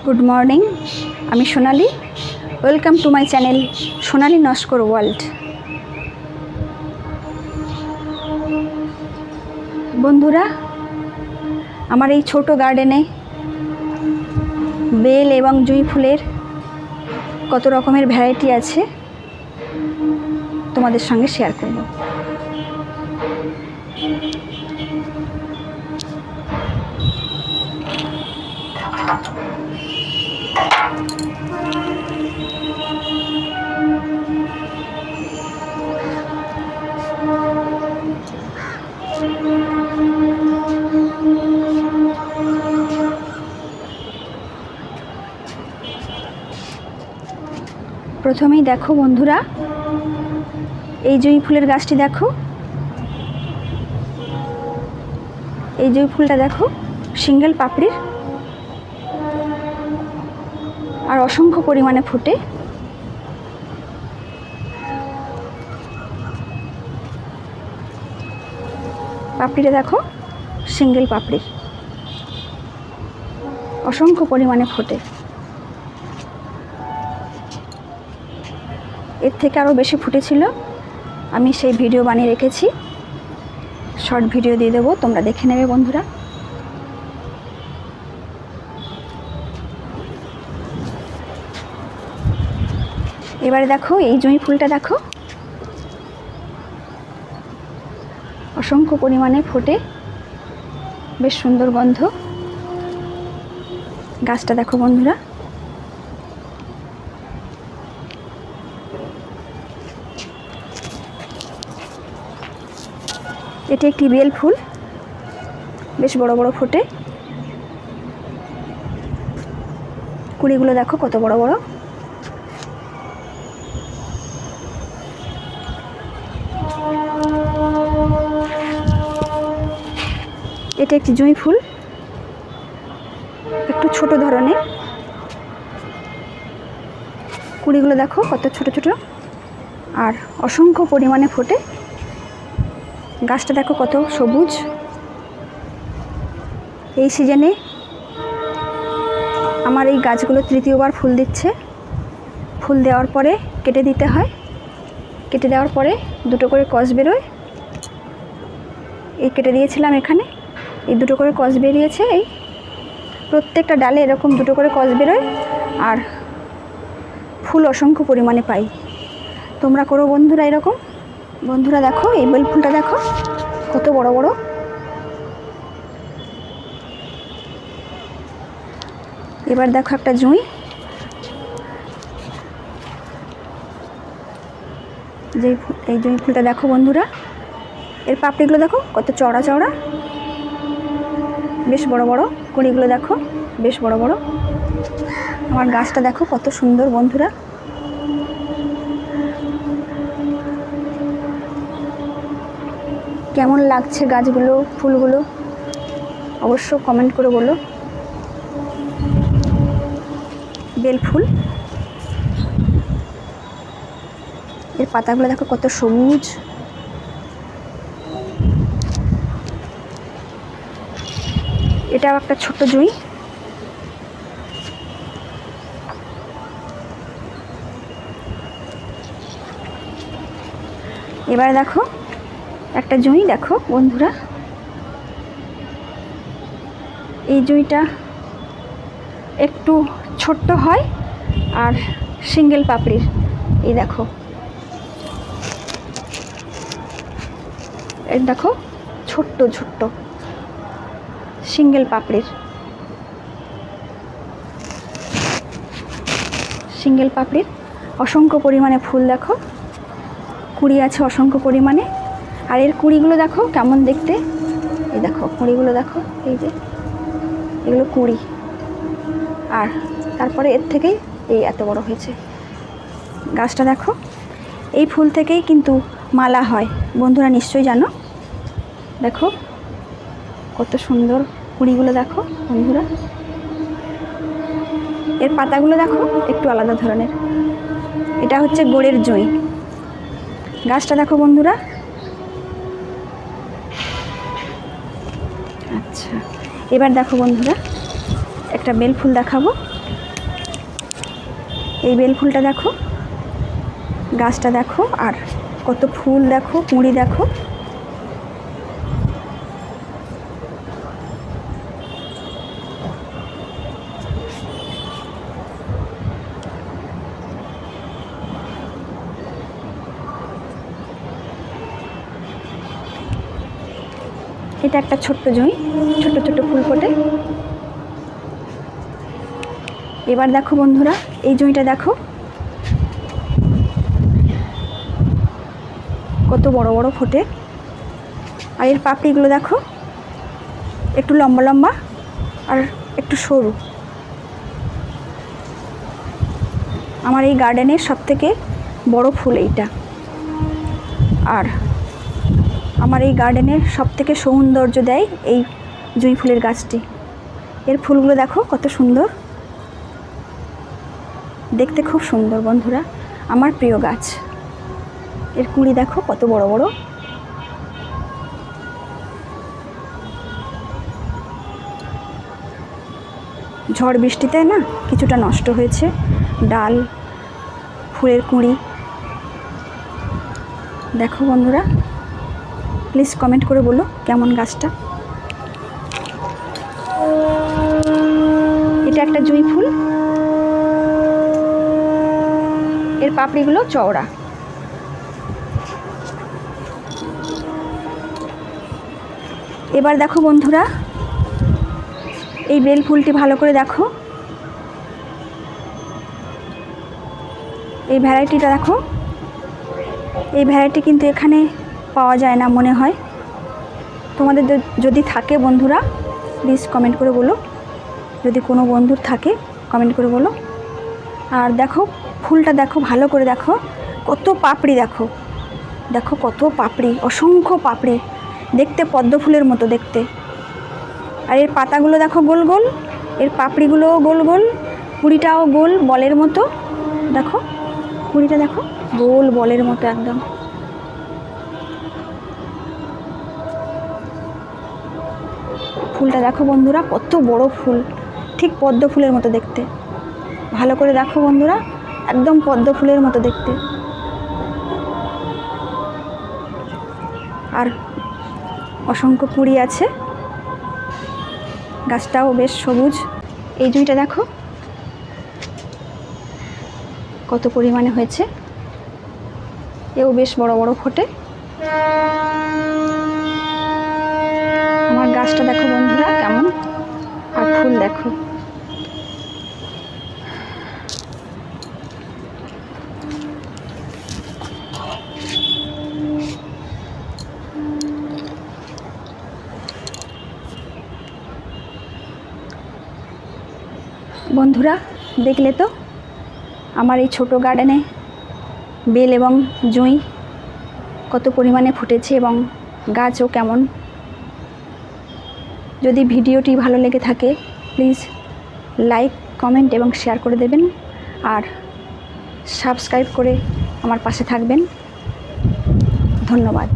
Good morning, আমি Sonali. Welcome to my channel Sonali Naskar world. বন্ধুরা, আমার এই ছোট গার্ডেনে বেল এবং জুঁই ফুলের কত রকমের ভ্যারাইটি আছে তোমাদের সঙ্গে শেয়ার করব। প্রথমেই দেখো বন্ধুরা, এই জুঁই ফুলের গাছটি দেখো। এই জুঁই ফুলটা দেখো, সিঙ্গেল পাপড়ির আর অসংখ্য পরিমাণে ফোটে। পাপড়িটা দেখো, সিঙ্গেল পাপড়ির, অসংখ্য পরিমাণে ফোটে। এর থেকে আরও বেশি ফুটেছিল, আমি সেই ভিডিও বানিয়ে রেখেছি, শর্ট ভিডিও দিয়ে দেবো, তোমরা দেখে নেবে বন্ধুরা। এবারে দেখো এই জুঁই ফুলটা দেখো, অসংখ্য পরিমাণে ফোটে, বেশ সুন্দর গন্ধ। গাছটা দেখো বন্ধুরা। এটি একটি বেল ফুল, বেশ বড় বড় ফোটে। কুড়িগুলো দেখো কত বড় বড়। এটি একটি জুঁই ফুল, একটু ছোট ধরনের। কুড়িগুলো দেখো কত ছোট ছোট, আর অসংখ্য পরিমাণে ফোটে। গাছটা দেখো কত সবুজ। এই সিজনে আমার এই গাছগুলো তৃতীয়বার ফুল দিচ্ছে। ফুল দেওয়ার পরে কেটে দিতে হয়, কেটে দেওয়ার পরে দুটো করে কষ বেরোয়। এই কেটে দিয়েছিলাম এখানে, এই দুটো করে কষ বেরিয়েছে। এই প্রত্যেকটা ডালে এরকম দুটো করে কষ বেরোয়, আর ফুল অসংখ্য পরিমাণে পাই। তোমরা করো বন্ধুরা এরকম। বন্ধুরা দেখো এই বেল ফুলটা দেখো কত বড় বড়। এবার দেখো একটা জুঁই, এই জুঁই ফুলটা দেখো বন্ধুরা। এর পাপড়িগুলো দেখো কত চওড়া চওড়া, বেশ বড় বড়। কুড়িগুলো দেখো বেশ বড় বড়। আমার গাছটা দেখো কত সুন্দর বন্ধুরা। কেমন লাগছে গাছগুলো, ফুলগুলো অবশ্য কমেন্ট করে বলো। বেল ফুল, এর পাতাগুলো দেখো কত সবুজ। এটাও একটা ছোট জুঁই। এবারে দেখো একটা জুঁই দেখো বন্ধুরা। এই জুঁইটা একটু ছোট্ট হয় আর সিঙ্গেল পাপড়ির। এই দেখো, এই দেখো ছোট্ট ছোট্ট সিঙ্গেল পাপড়ির, সিঙ্গেল পাপড়ির অসংখ্য পরিমাণে ফুল দেখো। কুড়ি আছে অসংখ্য পরিমাণে। আর এর কুড়িগুলো দেখো কেমন দেখতে। এই দেখো কুড়িগুলো দেখো, এই যে এগুলো কুড়ি। আর তারপরে এর থেকেই এই এত বড় হয়েছে। গাছটা দেখো, এই ফুল থেকেই কিন্তু মালা হয়, বন্ধুরা নিশ্চয়ই জানো। দেখো কত সুন্দর কুড়িগুলো দেখো বন্ধুরা। এর পাতাগুলো দেখো একটু আলাদা ধরনের। এটা হচ্ছে গোড়ের জুঁই। গাছটা দেখো বন্ধুরা। আচ্ছা, এবার দেখো বন্ধুরা একটা বেল ফুল দেখাবো। এই বেল ফুলটা দেখো, গাছটা দেখো, আর কত ফুল দেখো, কুঁড়ি দেখো। এটা একটা ছোট্ট জুঁই, ছোট ছোট ফুল ফোটে। এবার দেখো বন্ধুরা, এই জুঁইটা দেখো কত বড় বড় ফোটে। আর এর পাপড়িগুলো দেখো, একটু লম্বা লম্বা আর একটু সরু। আমার এই গার্ডেনের সবথেকে বড় ফুল এইটা। আর আমার এই গার্ডেনের সবথেকে সৌন্দর্য দেয় এই জুঁই ফুলের গাছটি। এর ফুলগুলো দেখো কত সুন্দর, দেখতে খুব সুন্দর বন্ধুরা, আমার প্রিয় গাছ। এর কুঁড়ি দেখো কত বড় বড়। ঝড় বৃষ্টিতে না কিছুটা নষ্ট হয়েছে ডাল, ফুলের কুঁড়ি। দেখো বন্ধুরা, প্লিজ কমেন্ট করে বলো কেমন গাছটা। এটা একটা জুঁই ফুল, এর পাপড়িগুলো চওড়া। এবার দেখো বন্ধুরা, এই বেল ফুলটি ভালো করে দেখো, এই ভ্যারাইটিটা দেখো। এই ভ্যারাইটি কিন্তু এখানে পাওয়া যায় না মনে হয়। তোমাদের যদি থাকে বন্ধুরা প্লিজ কমেন্ট করে বলো, যদি কোনো বন্ধুর থাকে কমেন্ট করে বলো। আর দেখো ফুলটা দেখো, ভালো করে দেখো, কত পাপড়ি দেখো, দেখো কত পাপড়ি, অসংখ্য পাপড়ি, দেখতে পদ্ম ফুলের মতো দেখতে। আর এর পাতাগুলো দেখো গোল গোল, এর পাপড়িগুলোও গোল গোল, কুঁড়িটাও গোল বলের মতো। দেখো কুঁড়িটা দেখো, গোল বলের মতো একদম। ফুলটা দেখো বন্ধুরা, কত বড় ফুল, ঠিক পদ্ম ফুলের মতো দেখতে। ভালো করে দেখো বন্ধুরা, একদম পদ্ম ফুলের মতো দেখতে। আর অসংখ্য কুঁড়ি আছে, গাছটাও বেশ সবুজ। এই জুঁইটা দেখো কত পরিমাণে হয়েছে, এও বেশ বড় বড় ফোটে। আমার গাছটা দেখো বন্ধুরা কেমন, আর ফুল দেখো। বন্ধুরা দেখলে তো আমার এই ছোট গার্ডেনে বেল এবং জুঁই কত পরিমাণে ফুটেছে এবং গাছও কেমন। যদি ভিডিওটি ভালো লেগে থাকে প্লিজ লাইক, কমেন্ট এবং শেয়ার করে দেবেন, আর সাবস্ক্রাইব করে আমার পাশে থাকবেন। ধন্যবাদ।